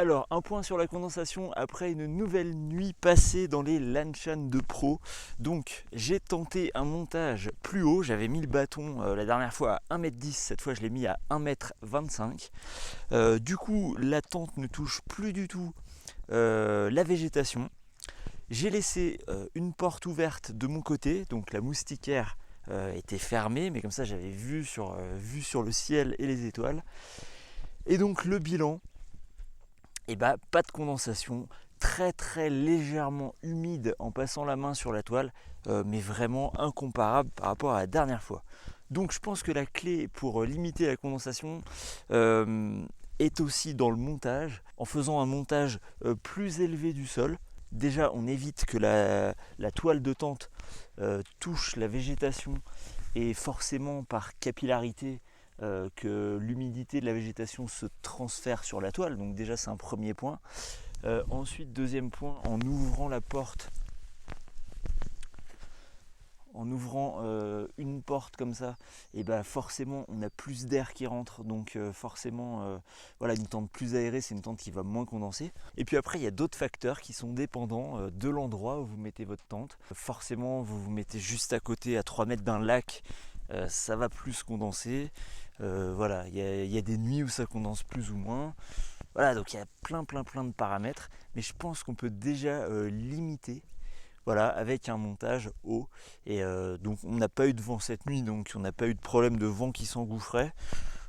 Alors, un point sur la condensation après une nouvelle nuit passée dans les Lanshan 2 Pro. Donc, j'ai tenté un montage plus haut. J'avais mis le bâton la dernière fois à 1m10, cette fois je l'ai mis à 1m25. Du coup, la tente ne touche plus du tout la végétation. J'ai laissé une porte ouverte de mon côté, donc la moustiquaire était fermée, mais comme ça j'avais vue sur le ciel et les étoiles. Et donc le bilan, et bah pas de condensation, très très légèrement humide en passant la main sur la toile, mais vraiment incomparable par rapport à la dernière fois. Donc je pense que la clé pour limiter la condensation est aussi dans le montage, en faisant un montage plus élevé du sol. Déjà on évite que la toile de tente touche la végétation et forcément par capillarité que l'humidité de la végétation se transfère sur la toile. Donc déjà c'est un premier point. Ensuite, deuxième point, en ouvrant la porte, en ouvrant une porte comme ça, et bah forcément on a plus d'air qui rentre, donc forcément voilà, une tente plus aérée, c'est une tente qui va moins condenser. Et puis après il y a d'autres facteurs qui sont dépendants de l'endroit où vous mettez votre tente. Forcément vous vous mettez juste à côté, à 3 mètres d'un lac, ça va plus condenser. Voilà, il y a des nuits où ça condense plus ou moins. Voilà, donc il y a plein de paramètres, mais je pense qu'on peut déjà limiter, voilà, avec un montage haut. Et donc on n'a pas eu de vent cette nuit, donc on n'a pas eu de problème de vent qui s'engouffrait.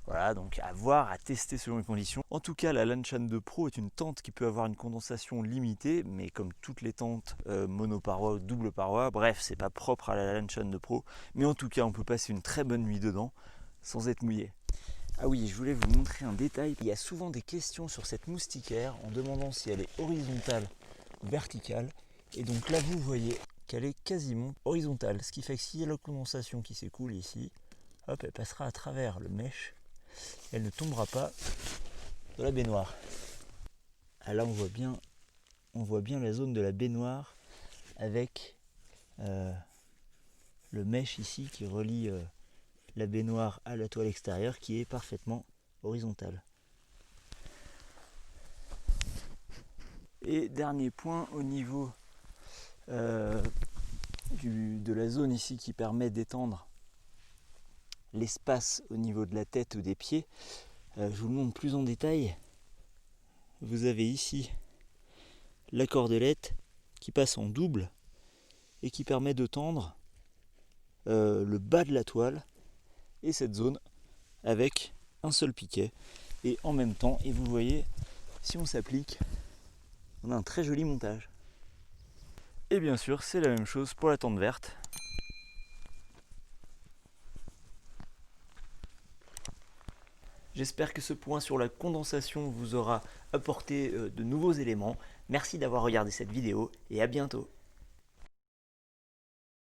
Voilà, donc à voir, à tester selon les conditions. En tout cas, la Lanshan 2 Pro est une tente qui peut avoir une condensation limitée, mais comme toutes les tentes monoparoi ou double paroi, bref, c'est pas propre à la Lanshan 2 Pro, mais en tout cas, on peut passer une très bonne nuit dedans sans être mouillé. Ah oui, je voulais vous montrer un détail. Il y a souvent des questions sur cette moustiquaire en demandant si elle est horizontale ou verticale. Et donc là, vous voyez qu'elle est quasiment horizontale. Ce qui fait que s'il y a la condensation qui s'écoule ici, hop, elle passera à travers le mèche. Elle ne tombera pas dans la baignoire. Ah là, on voit bien la zone de la baignoire avec le mèche ici qui relie la baignoire à la toile extérieure qui est parfaitement horizontale. Et dernier point au niveau de la zone ici qui permet d'étendre l'espace au niveau de la tête ou des pieds. Je vous le montre plus en détail. Vous avez ici la cordelette qui passe en double et qui permet de tendre le bas de la toile et cette zone avec un seul piquet. Et en même temps, et vous voyez, si on s'applique, on a un très joli montage. Et bien sûr, c'est la même chose pour la tente verte. J'espère que ce point sur la condensation vous aura apporté de nouveaux éléments. Merci d'avoir regardé cette vidéo et à bientôt.